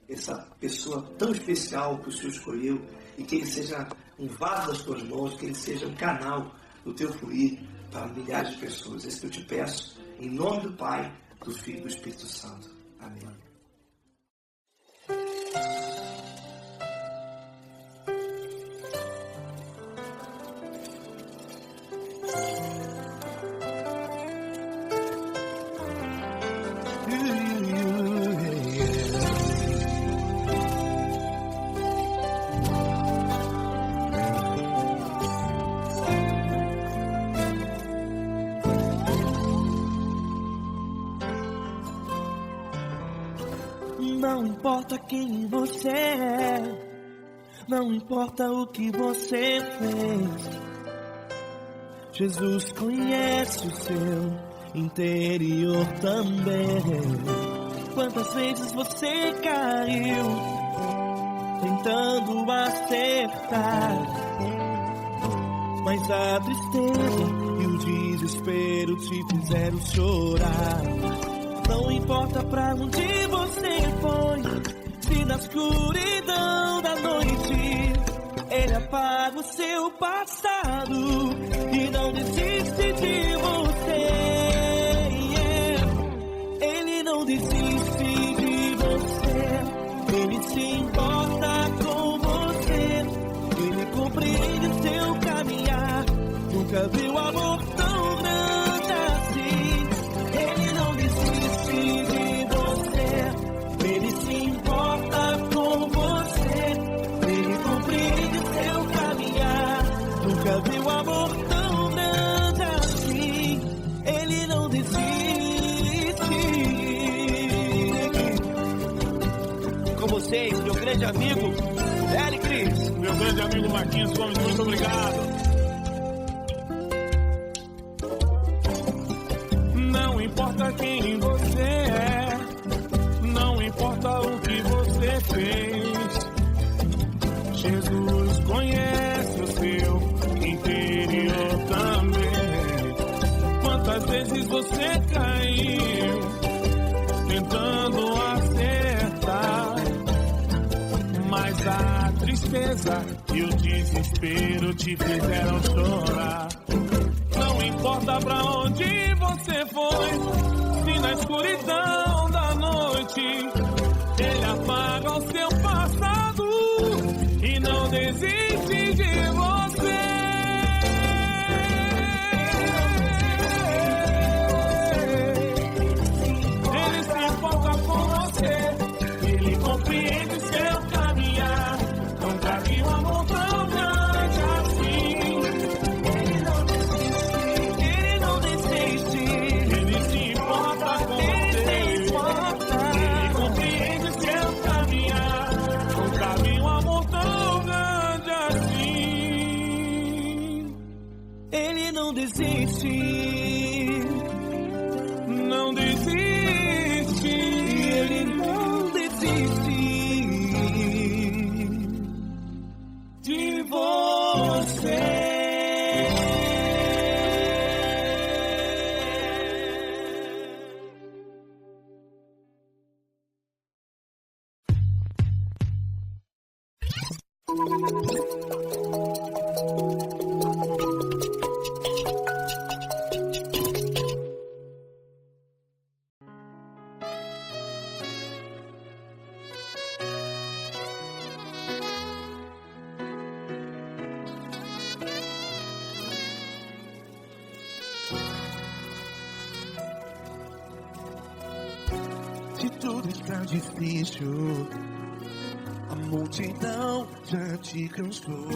essa pessoa tão especial que o Senhor escolheu, e que ele seja um vaso das tuas mãos, que ele seja um canal do teu fluir para milhares de pessoas. É isso que eu te peço, em nome do Pai, do Filho e do Espírito Santo. Amém. Não importa quem você é, não importa o que você fez, Jesus conhece o seu interior também. Quantas vezes você caiu tentando acertar, mas a tristeza e o desespero te fizeram chorar. Não importa pra onde você foi, se na escuridão da noite Ele apaga o seu passado e não desiste de você. Ele não desiste de você, Ele se importa com você, Ele compreende seu caminhar. Nunca viu amor tão grande assim. Ele não desiste de você, Ele se importa com você, Ele compreende seu caminhar. Nunca viu amor tão grande assim. Ele não desiste. Com vocês, meu grande amigo L. Cris. Meu grande amigo Marquinhos Gomes, muito obrigado. Não importa quem você é, não importa o que você fez, Jesus conhece o seu interior também. Quantas vezes você caiu tentando acertar, mas a tristeza e o desespero te fizeram chorar. Não importa pra onde você foi, se na escuridão da noite Ele apaga o seu passado e não desiste de você. Ele se importa com você, Ele compreende seu caminhar. Nunca vi um amor tão grande assim. Ele não desiste, Ele se importa com você, Ele compreende seu caminhar. Nunca vi um amor tão grande assim. Ele não desiste, não desiste, Ele não desiste de você. Se tudo está difícil, a multidão já te cansou.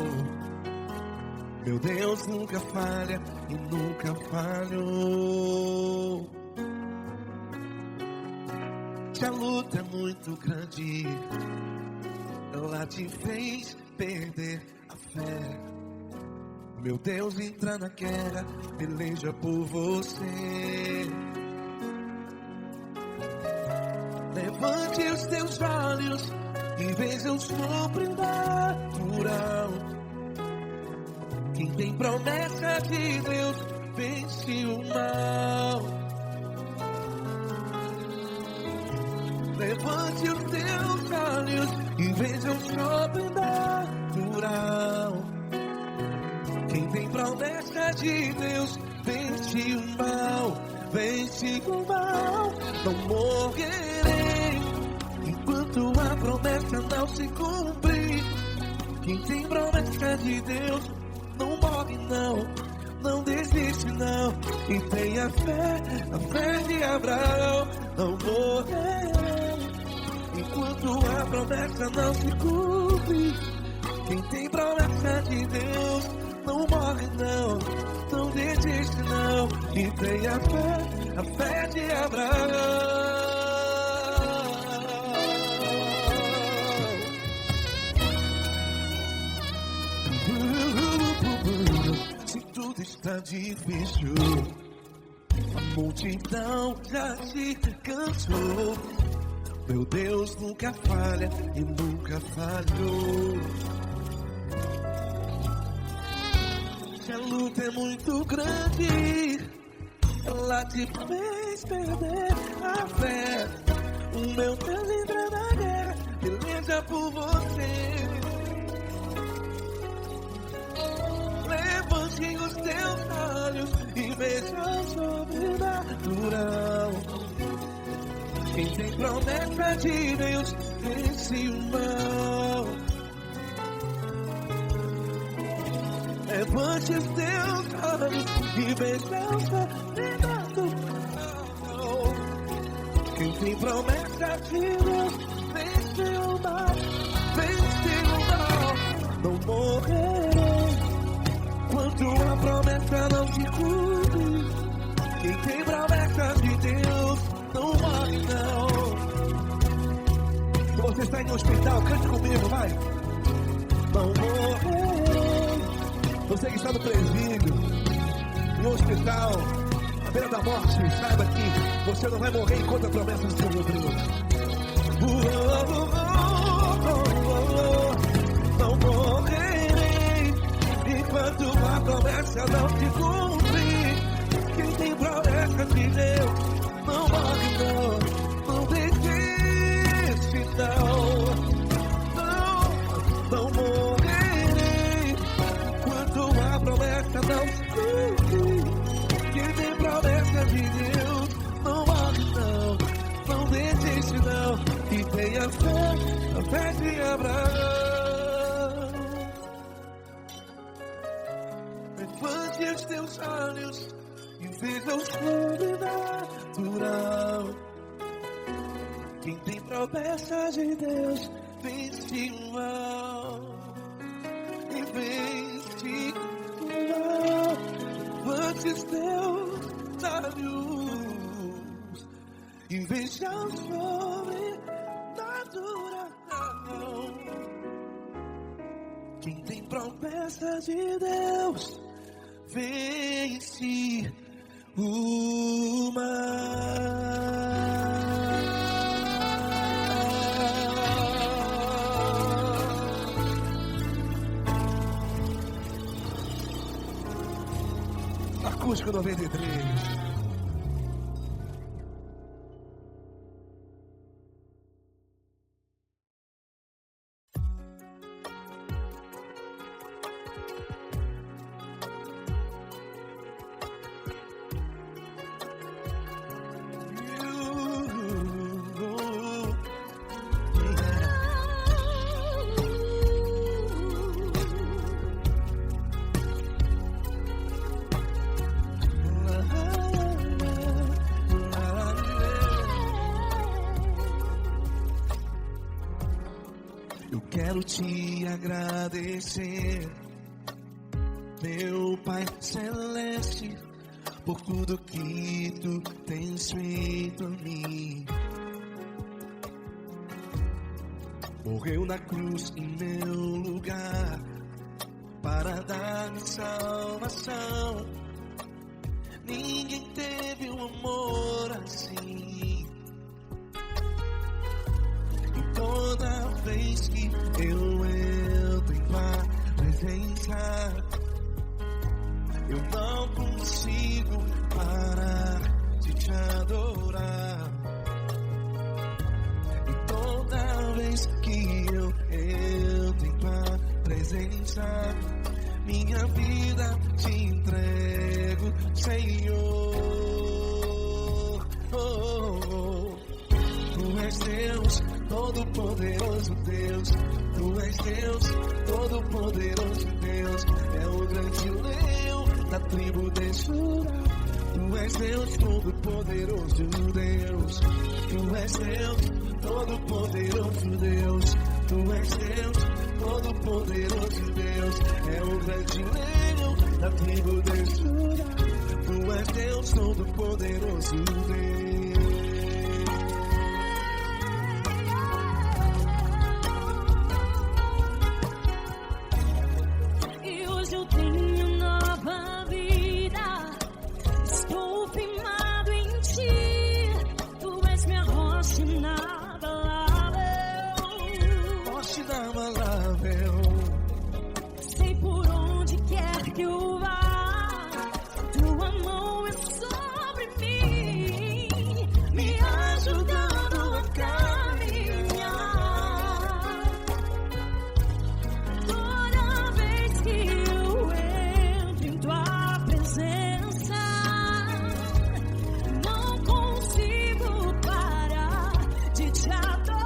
Meu Deus nunca falha e nunca falhou. Se a luta é muito grande, ela te fez perder a fé. Meu Deus entra na guerra, peleja por você. Levante os teus olhos e veja o sobrenatural. Quem tem promessa de Deus vence o mal. Levante os teus olhos e veja o sobrenatural. Quem tem promessa de Deus vence o mal, vence o mal. Não morrerei enquanto a promessa não se cumprir. Quem tem promessa de Deus não morre não, não desiste não. E tenha fé, a fé de Abraão. Não morrerei enquanto a promessa não se cumpre. Quem tem promessa de Deus não morre não, não desiste não. E tenha fé, a fé de Abraão. Se tudo está difícil, a multidão já se cansou. Meu Deus nunca falha e nunca falhou. Se a luta é muito grande, ela te fez perder a fé. O meu Deus entra na guerra, peleja por você. Levante os teus olhos e veja o sobrenatural. Quem tem promessa de Deus vence o mal. Levante os teus olhos e veja o sobrenatural. Quem tem promessa de Deus vence o mal, vence o mal. Não morrerei quando a promessa não se cumpre. Quem tem promessa de Deus não morre não. Se você está em um hospital, cante comigo, vai. Não morrerei. Você que está no presídio, em um hospital, à beira da morte, saiba que você não vai morrer enquanto a promessa não se cumprir. Não morrerei enquanto a promessa não se cumprir. Quem tem promessa de Deus não morre não, não desiste não. Não morrerei enquanto a promessa não se cumprir. Quem tem promessa de Deus não morre não, não desiste não. E tenha fé, a fé de Abraão. Levante os teus olhos e veja o sobrenatural. Quem tem promessa de Deus vence o mal, e vence o mal. Levante os teus olhos e veja o sobrenatural. Quem tem promessa de Deus vence o mal. Acústico 93. Quero te agradecer, meu Pai Celeste, por tudo que tu tens feito a mim. Morreu na cruz em meu lugar para dar-me salvação. Ninguém teve um amor assim. E toda vez que eu entro em tua presença, eu não consigo parar de te adorar. entro em tua presença, minha vida te entrego, Senhor. Tu és Deus, todo-poderoso Deus. Tu és Deus, todo-poderoso Deus. É o grande leão da tribo de Judá. Tu és Deus, todo-poderoso Deus. Tu és Deus, todo-poderoso Deus. Tu és Deus, todo-poderoso Deus. É o grande leão da tribo de Judá. Tu és Deus, todo-poderoso Deus. Sei por onde quer que eu vá, tua mão é sobre mim, me ajudando a caminhar. Toda vez que eu entro em tua presença, não consigo parar de te adorar.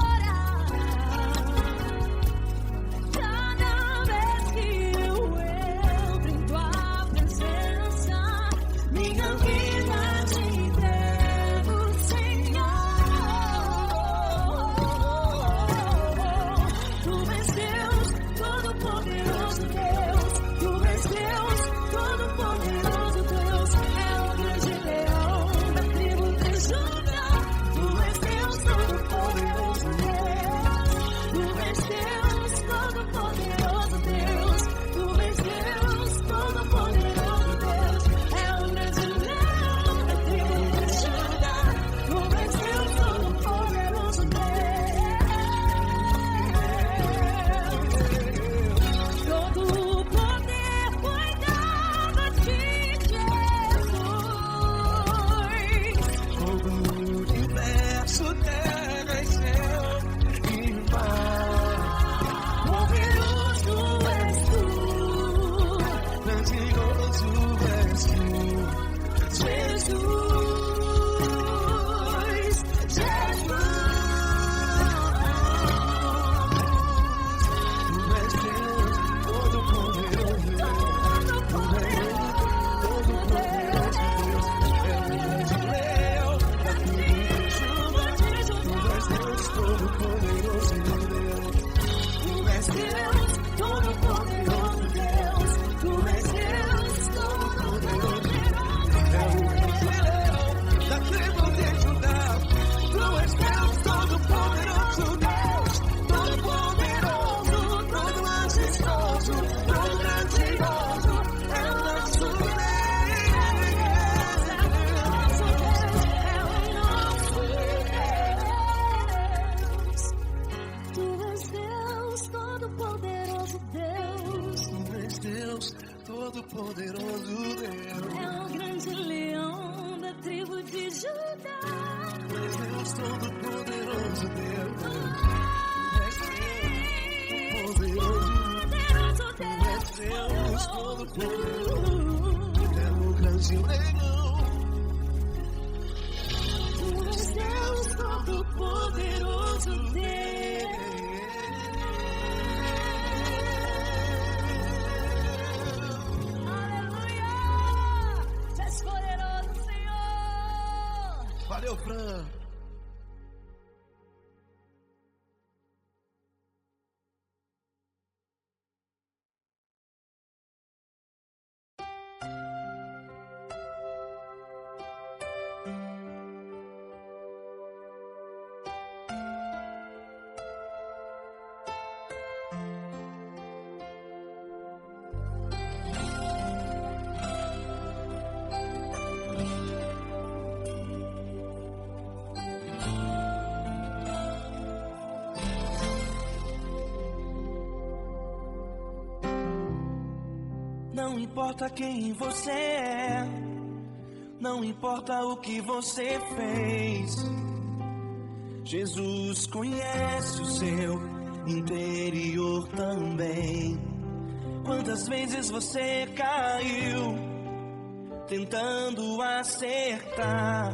Todo-poderoso Deus. É o grande leão da tribo de Judá. Deus, todo-poderoso Deus. Poderoso Deus, todo-poderoso. É o grande leão. Tu és Deus, todo-poderoso Deus. Valeu, Fran. Não importa quem você é, não importa o que você fez, Jesus conhece o seu interior também. Quantas vezes você caiu tentando acertar,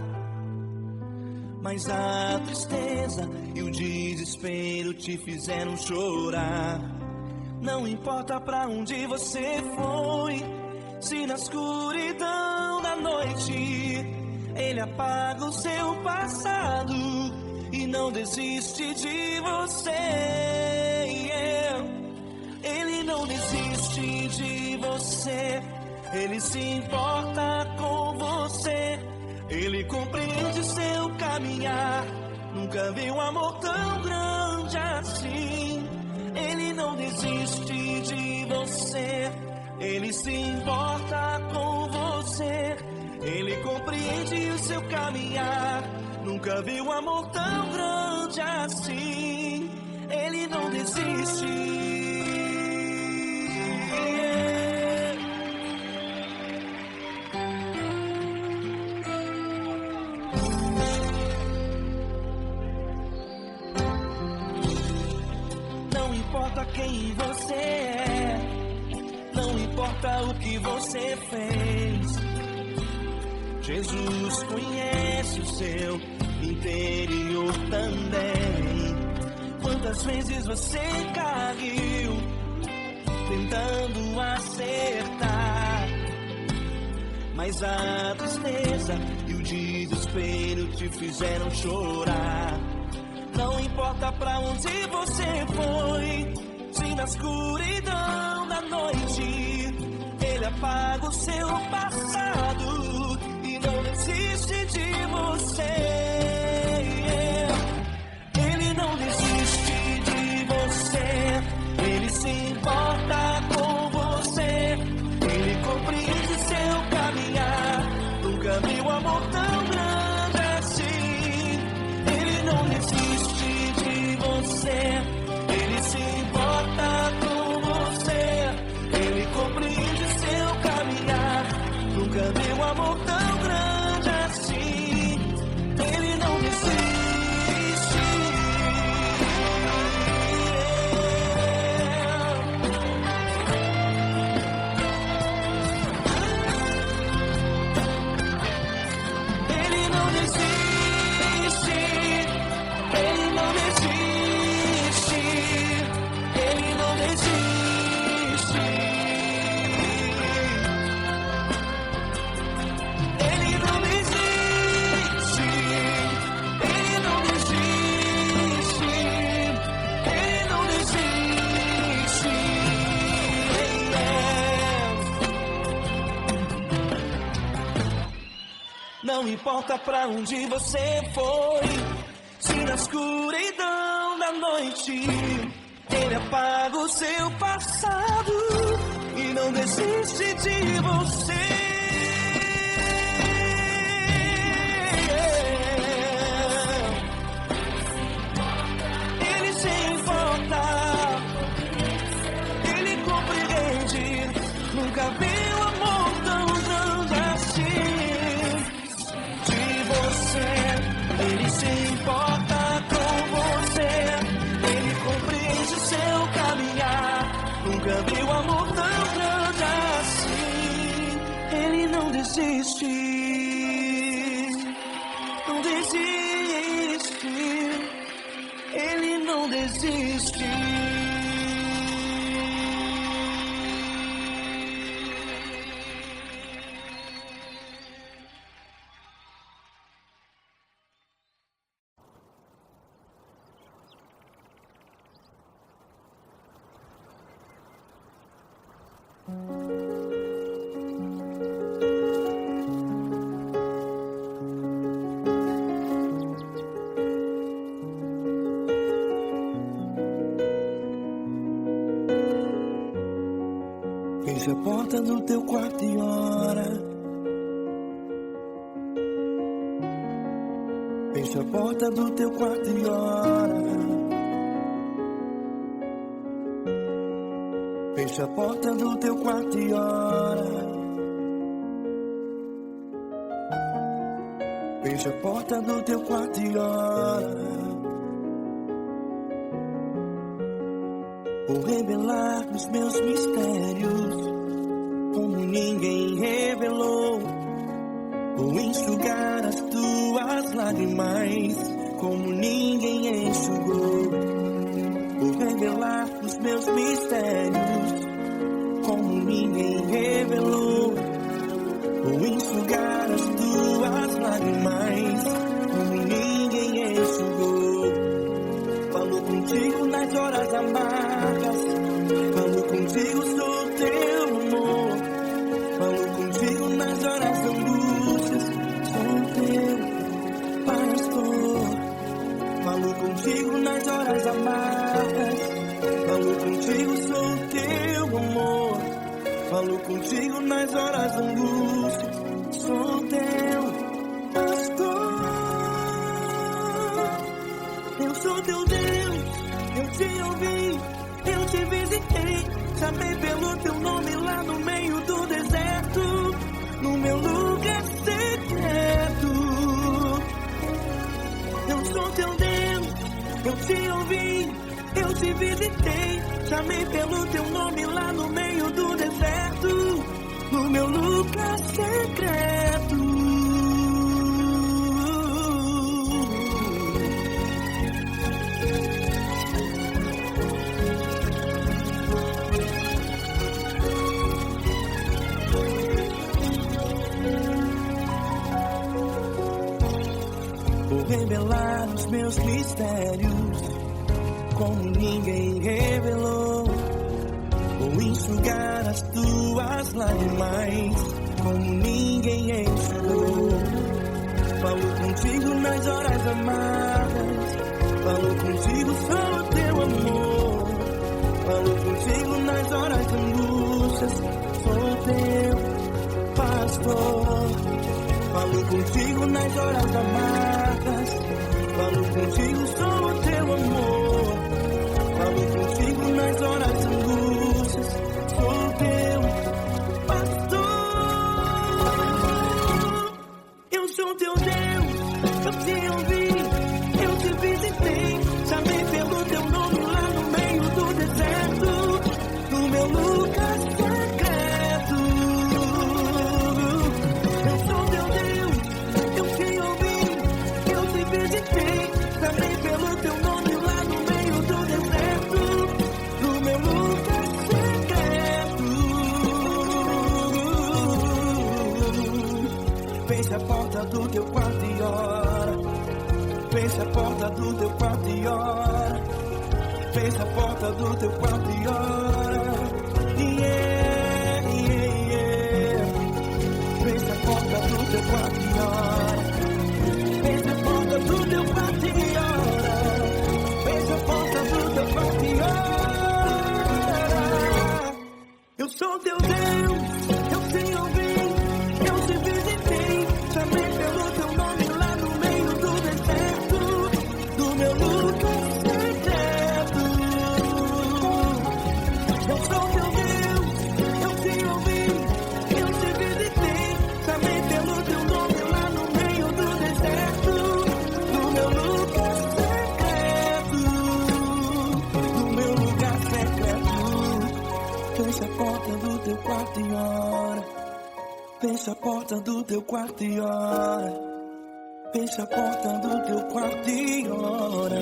mas a tristeza e o desespero te fizeram chorar. Não importa pra onde você foi, se na escuridão da noite Ele apaga o seu passado e não desiste de você. Ele não desiste de você, Ele se importa com você, Ele compreende seu caminhar. Nunca vi um amor tão grande assim. Ele não desiste de você, Ele se importa com você, Ele compreende o seu caminhar. Nunca vi um amor tão grande assim. Ele não desiste. Não importa quem você é, não importa o que você fez, Jesus conhece o seu interior também. Quantas vezes você caiu tentando acertar, mas a tristeza e o desespero te fizeram chorar. Não importa pra onde você foi, se na escuridão da noite Ele apaga o seu passado e não desiste de você. Ele não desiste de você, Ele se importa com você, Ele compreende seu caminhar. Nunca vi um amor tão grande assim. Ele não desiste de você, Ele se importa com você, Ele compreende seu caminhar. Nunca vi um amor tão grande assim. Ele não desiste. Ele não desiste. Ele não desiste. Ele não desiste. Ele não desiste. Ele não desiste. Ele não desiste. Não importa pra onde você foi, se na escuridão da noite Ele apaga o seu passado e não desiste de você. Ele se importa, Ele compreende. Nunca vi um amor tão grande assim. De você, Ele se importa com você, Ele compreende o seu caminhar. Nunca vi um amor tão grande assim. Ele não desiste, não desiste, Ele não desiste. Fecha a porta do teu quarto e ora. Fecha a porta do teu quarto e ora. Fecha a porta do teu quarto e ora. Fecha a porta do teu quarto e ora. Vou revelar os meus mistérios como ninguém revelou. Vou enxugar as tuas lágrimas como ninguém enxugou. Vou revelar os meus mistérios como ninguém revelou. Vou enxugar as tuas lágrimas como ninguém enxugou. Falo contigo nas horas amargas, falo contigo, sou teu amor. Falo contigo nas horas angústias, sou teu pastor. Falo contigo nas horas amargas, falo contigo, sou teu amor. Falo contigo nas horas angústias, sou teu pastor. Eu sou teu Deus, eu te ouvi, eu te visitei. Chamei pelo teu nome lá no meio do deserto, no meu lugar secreto. Eu sou teu Deus, eu te ouvi, eu te visitei. Chamei pelo teu nome lá no meio do deserto, no meu lugar secreto. Vou revelar os meus mistérios como ninguém revelou. Vou enxugar as tuas lágrimas como ninguém enxugou. Falo contigo nas horas amargas, falo contigo, sou teu amor. Falo contigo nas horas angústias, sou teu pastor. Falo contigo nas horas amargas, falo contigo, sou teu amor. Falo contigo nas horas angústias, sou teu pastor. Eu sou teu Deus, eu te ouvi, eu te visitei. Chamei pelo teu nome lá no meio do deserto, no meu lugar secreto. Eu sou teu Deus, eu te ouvi, eu te visitei. Chamei pelo teu nome lá no meio do deserto, no meu lugar secreto. Feche a porta do teu quarto e ora. Feche a porta do teu quarto e ora. Feche a porta do teu quarto e ora. Yeah, yeah, yeah. Feche a porta do teu quarto e ora. Feche a porta do teu quarto e ora. Feche a porta do teu quarto e ora. Eu sou teu Deus, eu te ouvi, eu te visitei. Chamei pelo teu nome lá no meio do deserto, do meu lugar secreto. Eu sou teu Deus, eu te ouvi, eu te visitei. Chamei pelo teu nome lá no meio do deserto, do meu lugar secreto, do meu lugar secreto. Fecha a porta do teu quarto e ora. Fecha a porta do teu quarto e ora. Fecha a porta do teu quarto e ora.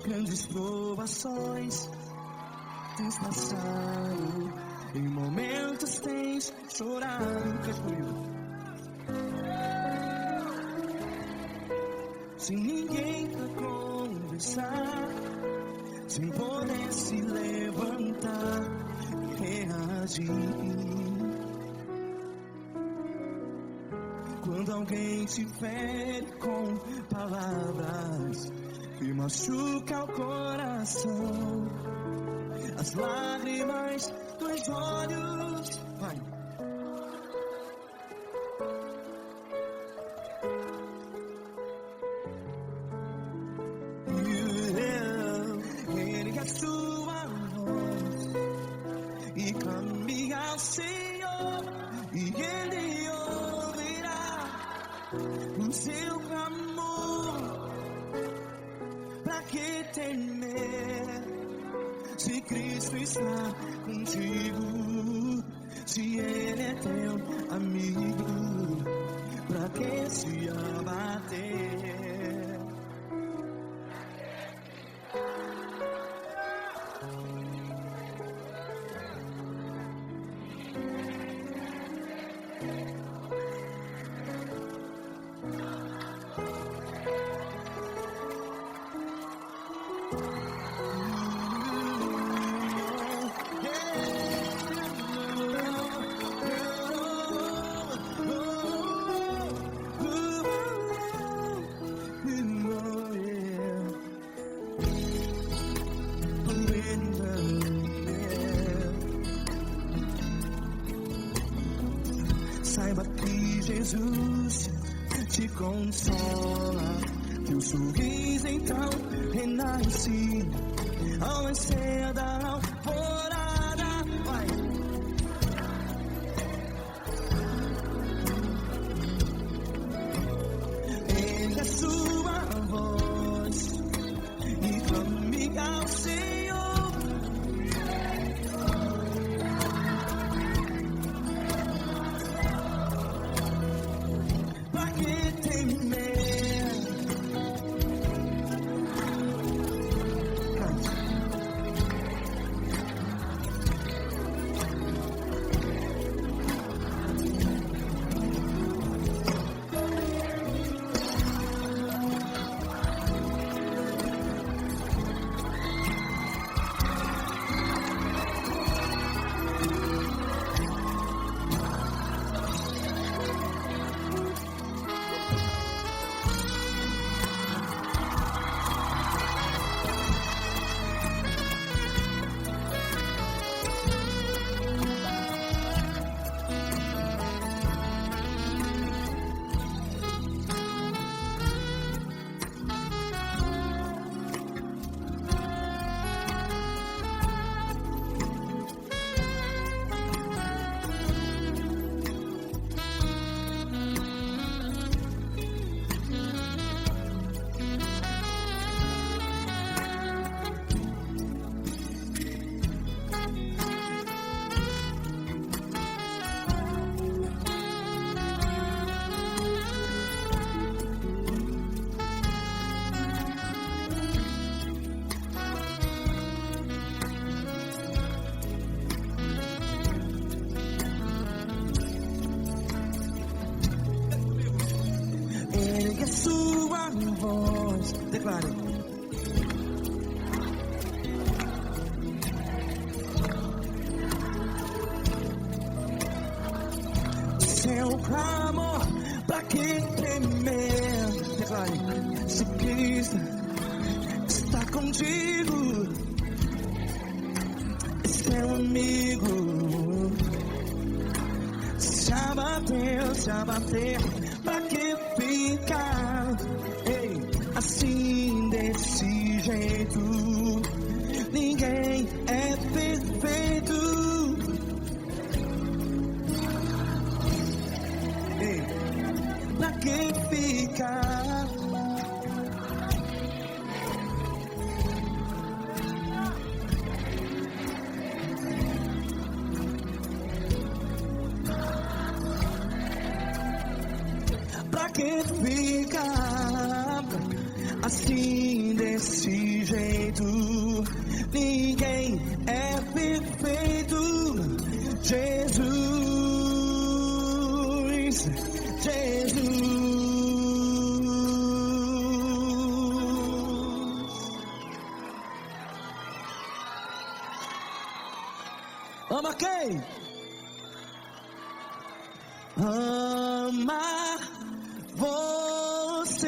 Grandes provações tens passado, em momentos tens chorado. Cante comigo. Sem ninguém pra conversar, sem poder se levantar e reagir. Quando alguém te fere com palavras que machuca o coração, as lágrimas dos olhos, vai. Ergue a sua voz e clame ao Senhor, e Ele ouvirá o seu clamor. Pra que temer, se Cristo está contigo? Se Ele é teu amigo, pra que se abater? Saiba que Jesus te consola, teu sorriso então renasce ao nascer da alvorada. Vai. Ergue a sua voz e clame ao Senhor. Sua voz, declare. Seu clamor, pra que temer? Declare. Se Cristo está contigo, é seu amigo. Se abater, pra que ficar assim desse jeito? Ninguém é perfeito. Pra que ficar? Pra que ficar assim desse jeito? ninguém é perfeito. Jesus, Jesus. Ama quem? Ama você.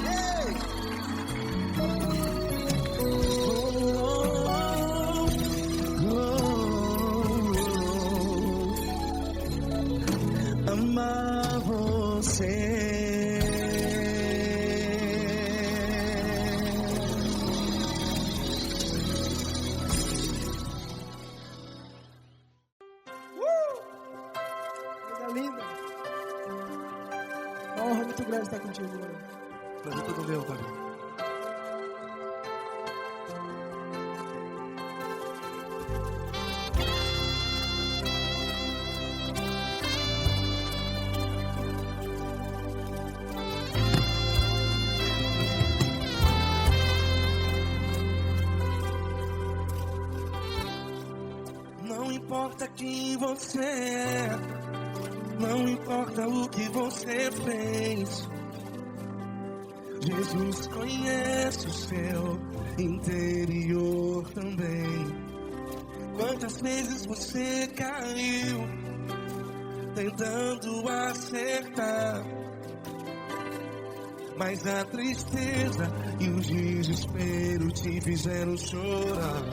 Ei! Ama você. Linda. Uma honra muito grande estar contigo, mano. Prazer todo meu, Pai. Não importa quem você é, não importa o que você fez, Jesus conhece o seu interior também. Quantas vezes você caiu tentando acertar, mas a tristeza e o desespero te fizeram chorar.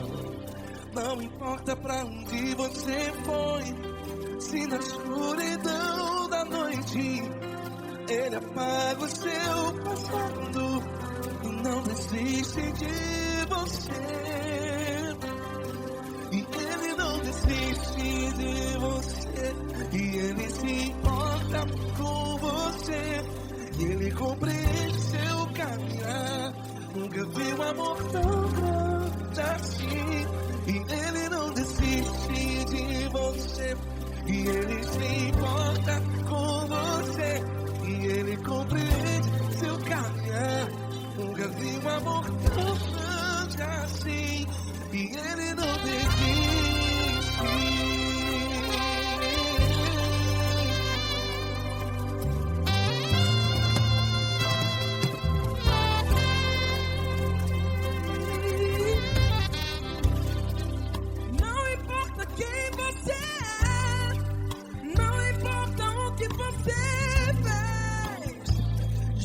Não importa pra onde você foi, se na escuridão da noite Ele apaga o seu passado e não desiste de você. E Ele não desiste de você, e Ele se importa com você, e Ele compreende seu caminhar. Nunca vi um amor tão grande assim. E Ele não desiste de você, e Ele se importa com você, e Ele compreende seu caminhar. Nunca vi um amor tão grande assim. E Ele não desiste.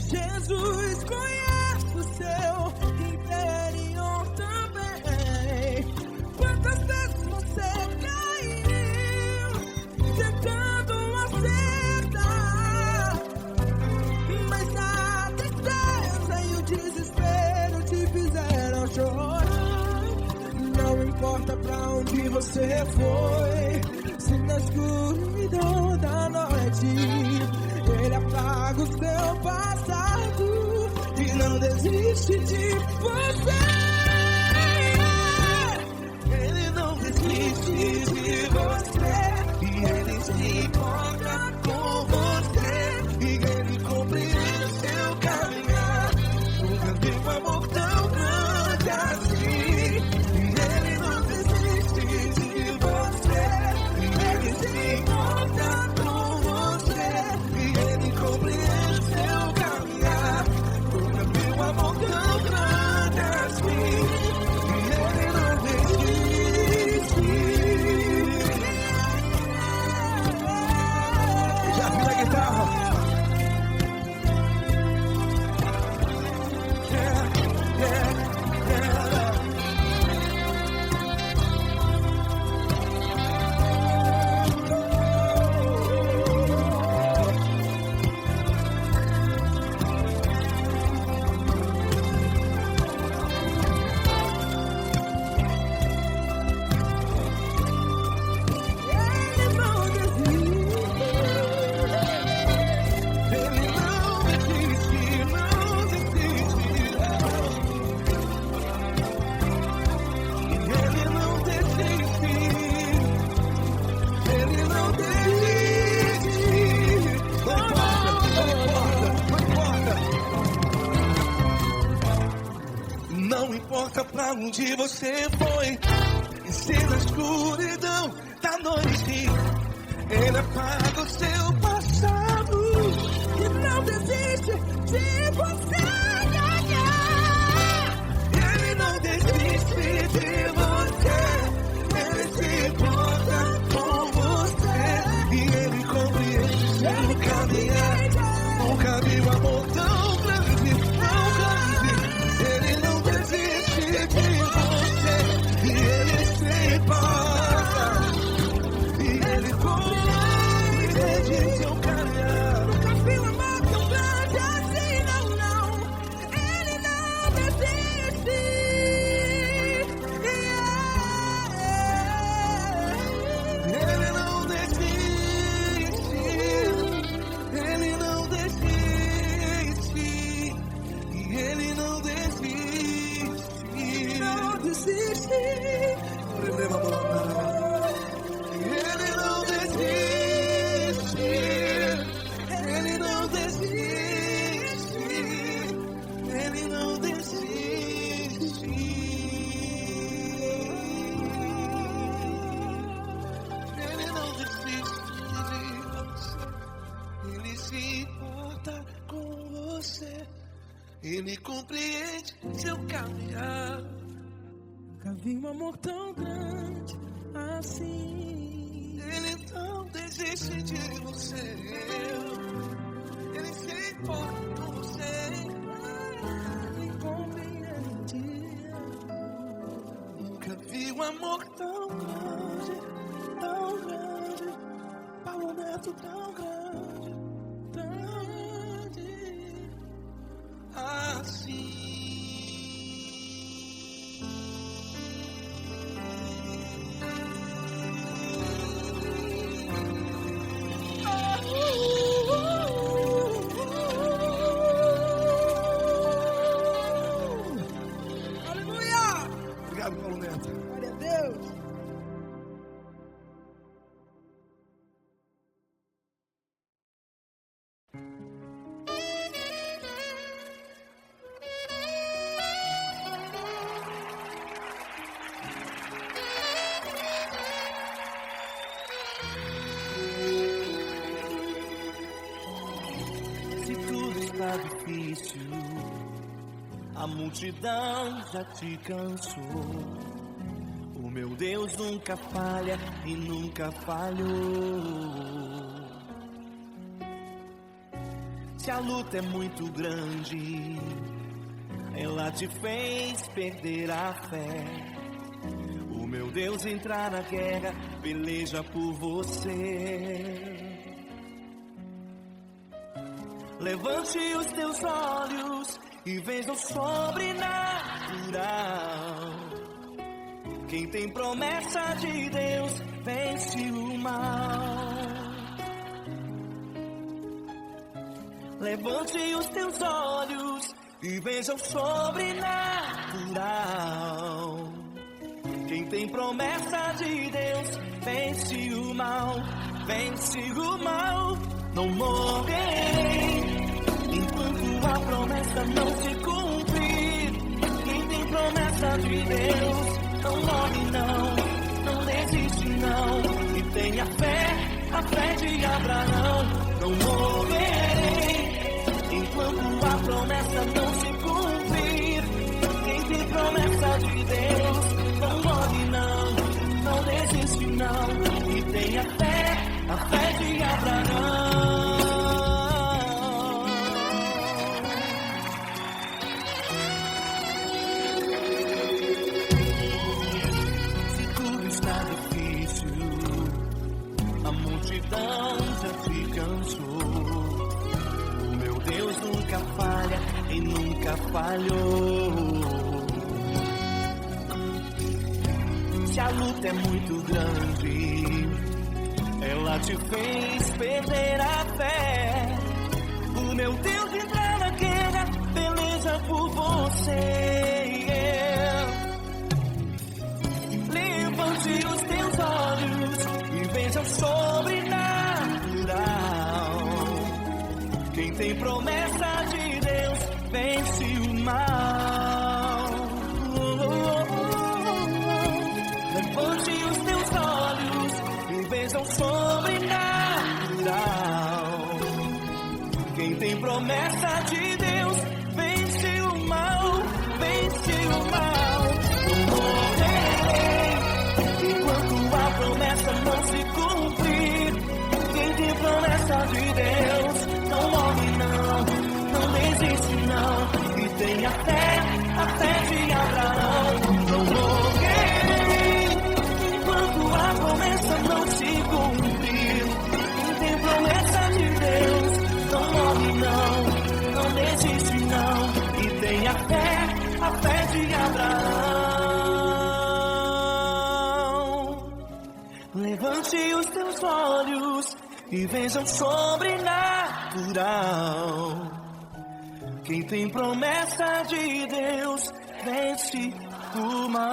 Jesus conhece o seu interior também. Quantas vezes você caiu tentando acertar, mas a tristeza e o desespero te fizeram chorar. Não importa pra onde você foi, se na escuridão da noite Ele apaga o seu passado e não desiste de você. Ele não desiste de você, e Ele se importa com você, e Ele compreende seu caminhar. Nunca vi um amor tão grande assim. E Ele não desiste de você, e Ele se importa com você, e Ele compreende seu caminhar. Nunca vi um amor tão grande assim. onde você foi. E se na escuridão da noite Ele apaga o seu passado e não desiste de você. Ele não desiste de você. Ele se importa com você e Ele compreende seu caminhar. Nunca vi um amor tão grande, tão grande. Ele não desiste de você e Ele se importa. E Ele compreende seu caminhar. Nunca vi um amor tão grande assim, não, não. Ele não desiste. Ele não desiste. Ele não desiste. E Ele não desiste. Não desiste. Problema bom. Ele não desiste. Ele não desiste. Ele não desiste. Ele não desiste de você. Ele se importa com você. Ele compreende seu caminhar. Nunca vi um amor tão grande assim. Ele não desiste de você. Ele se importa com você. Ele compreende. Nunca vi um amor tão grande, tão grande. Paulo Neto tão grande, tão grande assim. Aleluia! Obrigado, Paulo Neto. Glória a Deus! Se tudo está difícil, a multidão já te cansou. O meu Deus nunca falha e nunca falhou. Se a luta é muito grande, ela te fez perder a fé. O meu Deus entrar na guerra, peleja por você. Levante os teus olhos e veja o sobrenatural. Quem tem promessa de Deus vence o mal. Levante os teus olhos e veja o sobrenatural. Quem tem promessa de Deus vence o mal. Vence o mal. Não morrerei enquanto a promessa não se cumprir. Quem tem promessa de Deus não morre não, não desiste não. E tenha fé, a fé de Abraão. Não morrerei enquanto a promessa não se cumprir. Quem tem promessa de Deus não morre não, não desiste não. E tenha fé, a fé de Abraão. Se tudo está difícil, a multidão já te cansou. O meu Deus nunca falha e nunca falhou. Se a luta é muito grande, ela te fez perder a fé. O meu Deus entrar na guerra, peleja por você. Levante os teus olhos e veja o sobrenatural. Quem tem promessa de Deus vence o mal. tenha fé, a fé de Abraão. Não morrerei enquanto a promessa não se cumprir. Quem tem promessa de Deus não morre não desiste não. E tenha fé, a fé de Abraão. Levante os teus olhos e veja o sobrenatural. Quem tem promessa de Deus vence o mal.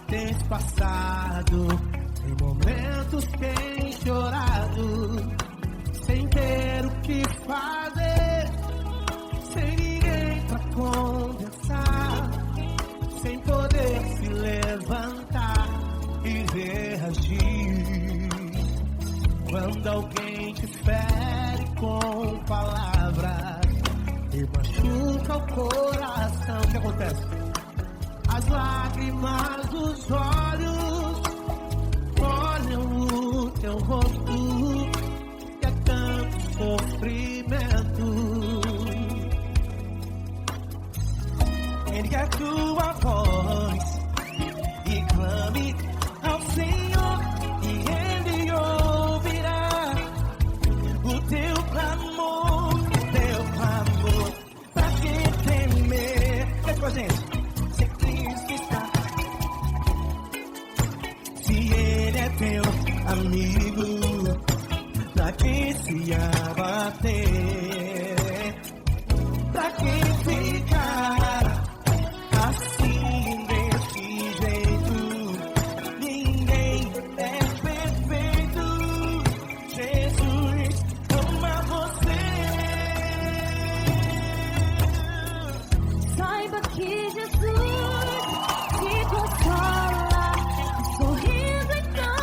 Tens passado em momentos tens chorado, sem ter o que fazer, sem ninguém pra conversar, sem poder se levantar e reagir. Quando alguém te fere com palavras e machuca o coração, o que acontece? As lágrimas dos olhos molham o teu rosto, e é tanto sofrimento. Ergue a tua voz e clame ao Senhor, e Ele ouvirá o teu clamor, pra que temer? É com a gente. Teu amigo, pra que se abater, pra que ficar assim desse jeito? Ninguém é perfeito, Jesus ama você. Saiba que Jesus te consola, sorriso então.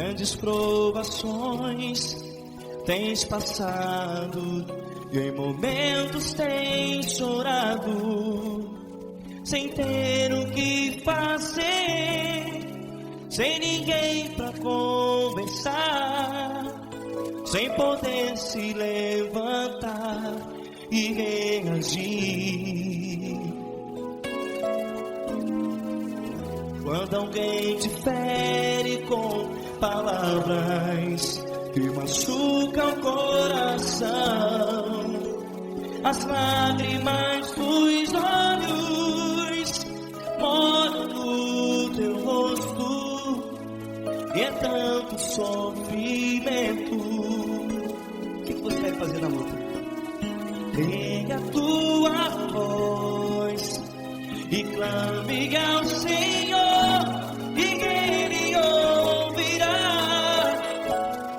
grandes provações tens passado, e em momentos tens chorado, sem ter o que fazer, sem ninguém pra conversar, sem poder se levantar e reagir. Quando alguém te fere com palavras que machucam o coração, as lágrimas dos olhos moram no teu rosto, e é tanto sofrimento. O que você vai fazer na luta? Pega a tua voz e clame ao Senhor, e Ele ouvirá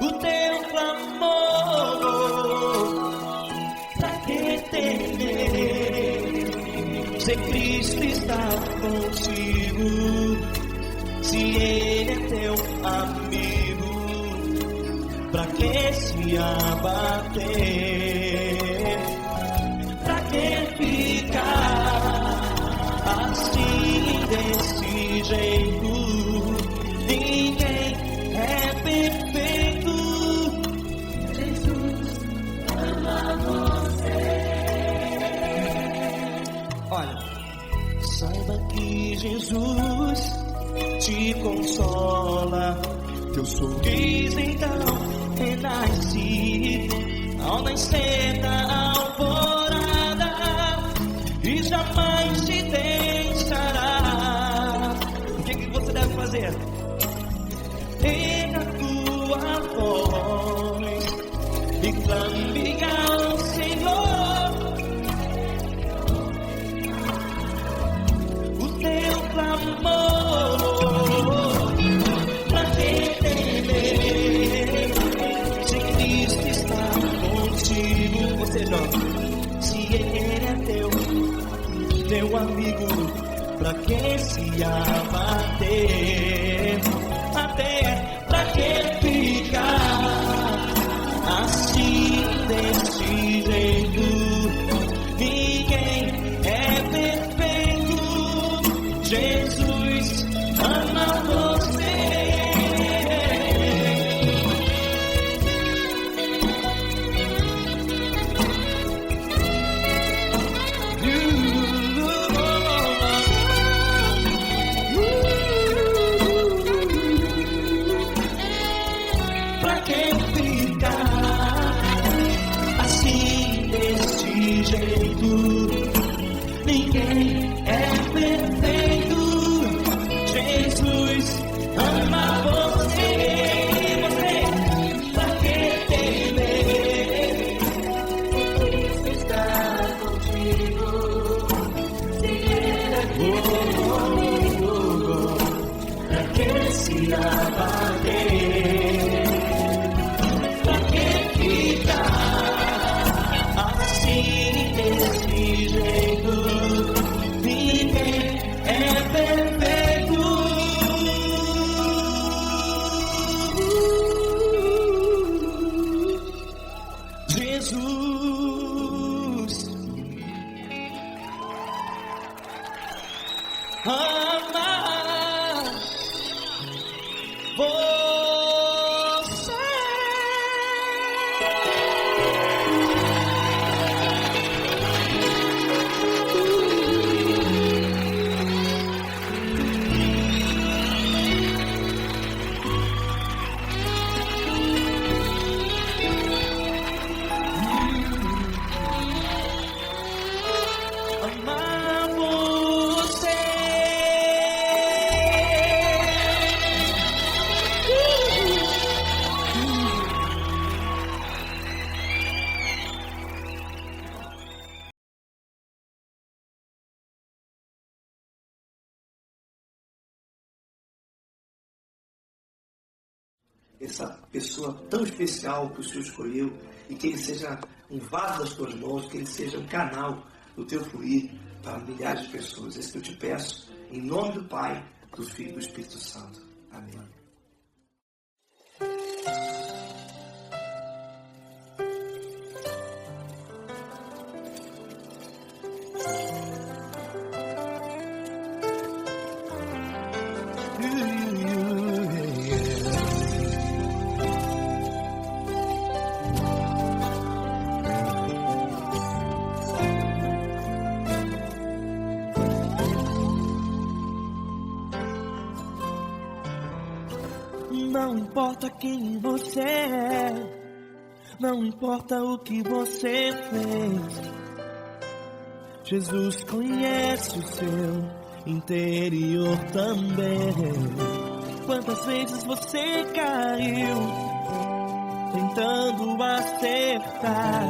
o teu clamor. Pra que temer, se Cristo está contigo, se Ele é teu amigo? Pra que se abater? Pra que ficar assim, desse jeito? Ninguém é perfeito. Jesus ama você. Olha, saiba que Jesus te consola, teu sorriso então renasce ao nascer da alvorada, e jamais te deixará. O que você deve fazer? Pega a tua voz e clame ao Senhor, o teu clamor. Pra que temer, se Cristo está contigo? Ou seja, se Ele é teu amigo, pra que se abater? Até pra que ficar assim, desse jeito? Ninguém é perfeito. Jesus ama você. Pra que ficar assim, desse jeito? Ninguém é perfeito. Jesus ama você. Pra que temer? Cristo está contigo. Se Ele é comigo, pra que se abater? Pra que ficar assim, desse jeito? Ninguém é perfeito. Jesus ama você. Amar você. Essa pessoa tão especial que o Senhor escolheu, e que Ele seja um vaso das tuas mãos, que Ele seja um canal do teu fluir para milhares de pessoas. É isso que eu te peço, em nome do Pai, do Filho e do Espírito Santo. Amém. importa quem você é, não importa o que você fez, Jesus conhece o seu interior também. Quantas vezes você caiu tentando acertar,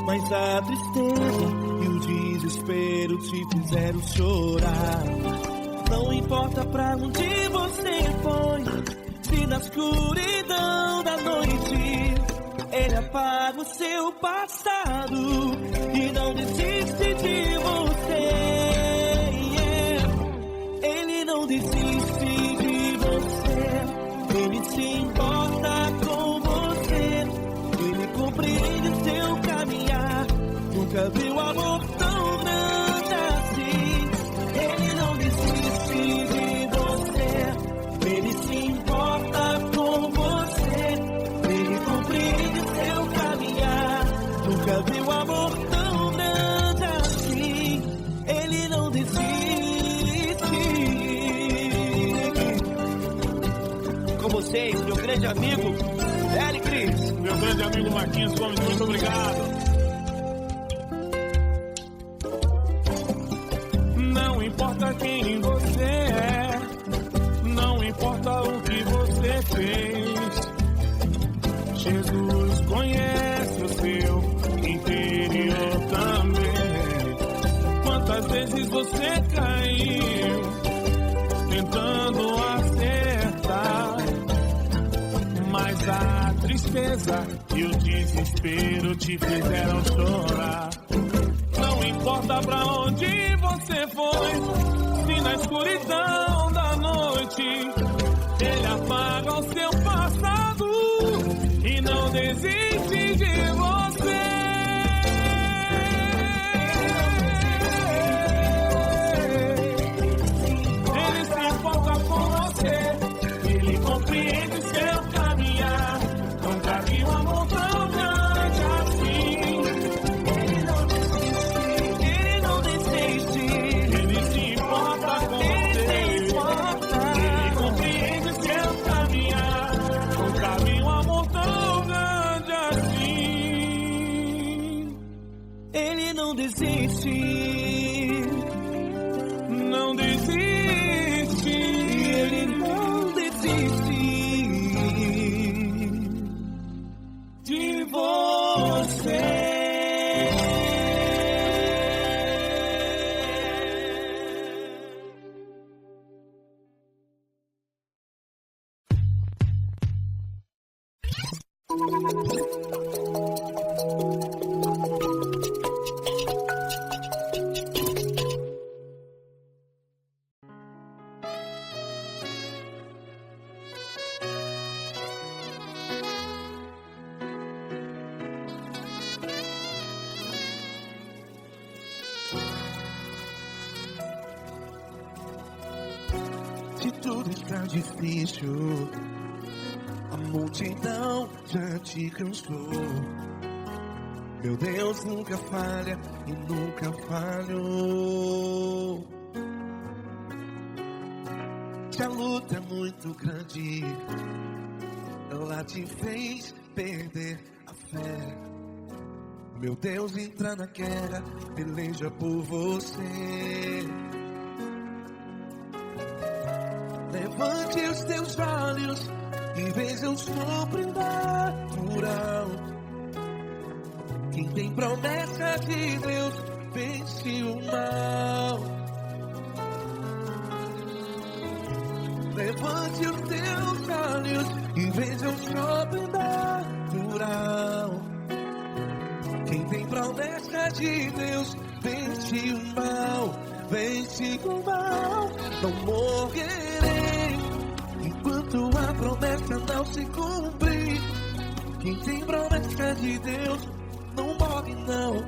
mas a tristeza e o desespero te fizeram chorar. Não importa pra onde você foi, se na escuridão da noite Ele apaga o seu passado e não desiste de você. Ele não desiste de você, Ele se importa com você, Ele compreende o seu caminhar. Nunca viu amor tão grande assim. Ele não desiste de você, Ele se importa com você, Ele compreende o seu caminhar. Nunca viu amor tão grande assim. Ele não desiste. Com vocês, meu grande amigo Eli Cris. Meu grande amigo Marquinhos Gomes, muito obrigado. Não importa quem você é, não importa o que você fez, Jesus conhece o seu interior também. Quantas vezes você caiu tentando acertar, mas a tristeza e o desespero te fizeram chorar. Não importa pra onde você foi, se na escuridão da noite Ele apaga o seu passado e não desiste de você. Ele se importa com você, Ele compreende o seu caminhar. Nunca vi um amor tão grande assim. Ele não desiste, Ele não desiste. Ele se importa com você, Ele compreende o seu caminhar. Nunca vi um amor tão grande assim. Ele não desiste, Não desiste. Ele não desiste De você. Se tudo está difícil, a multidão já te cansou. Meu Deus nunca falha e nunca falhou. Se a luta é muito grande, ela te fez perder a fé. Meu Deus entra na guerra, peleja por você. Levante os teus olhos e veja o sobrenatural. Quem tem promessa de Deus vence o mal. Levante os teus olhos e veja o sobrenatural. Quem tem promessa de Deus vence o mal. Vence o mal. Não morrerei enquanto a promessa não se cumprir. Quem tem promessa de Deus não morre não,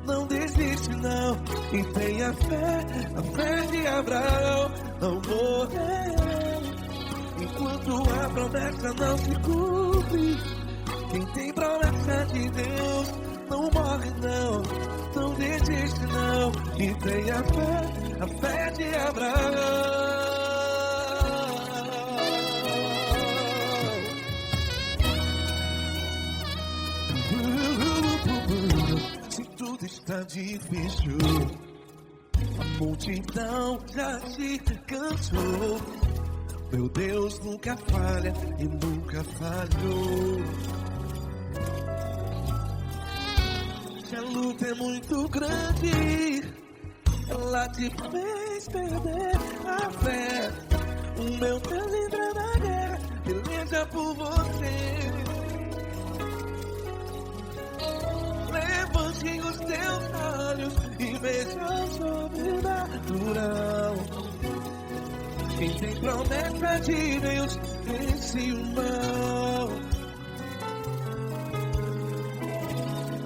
não desiste não. E tenha fé, a fé de Abraão. Não morrerei enquanto a promessa não se cumpre. Quem tem promessa de Deus não morre não, não desiste não. E tenha fé, a fé de Abraão. está difícil. A multidão já te cansou. Meu Deus nunca falha e nunca falhou. Se a luta é muito grande, ela te fez perder a fé. O meu Deus entra na guerra, peleja por você. Levante os teus olhos e veja o sobrenatural. Quem tem promessa de Deus vence o mal.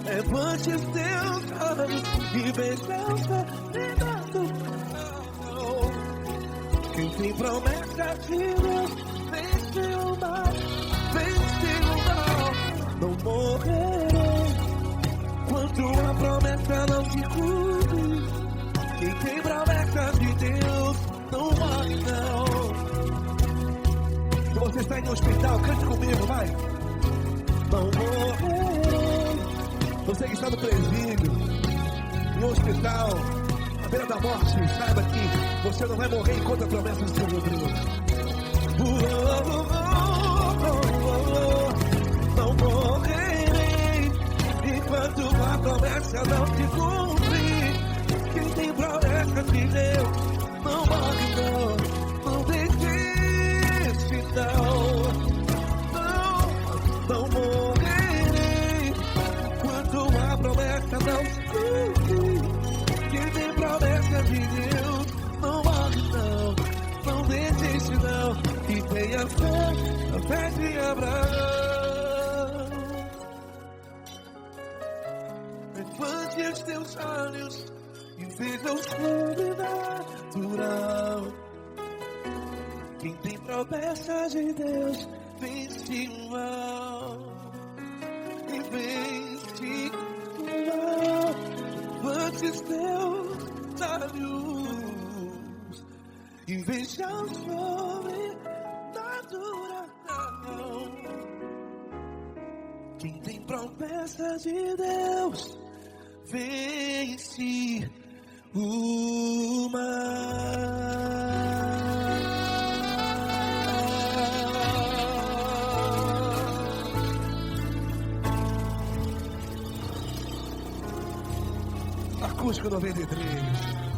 Levante os teus olhos e veja o sobrenatural. Quem tem promessa de Deus vence o mal. Vence o mal. Não morrerei quando a promessa não se cumpre. Quem tem promessa de Deus não morre não. Se você está em um hospital, cante comigo, vai. Não morrerei. Você que está no presídio, no hospital, à beira da morte, saiba que você não vai morrer enquanto a promessa se cumprir. Não morrerei enquanto a promessa não se cumprir. Quem tem promessa de Deus não morre não. Não desiste não. Não morrerei enquanto a promessa não se cumprir. Quem tem promessa de Deus não morre não. Não desiste não. E tenha fé, a fé de Abraão. Levante os teus olhos e veja o sobrenatural. Quem tem promessa de Deus vence o mal. E vence o mal. Levante os teus olhos e veja o sobrenatural. Quem tem promessa de Deus vence o mal. Acústico 93.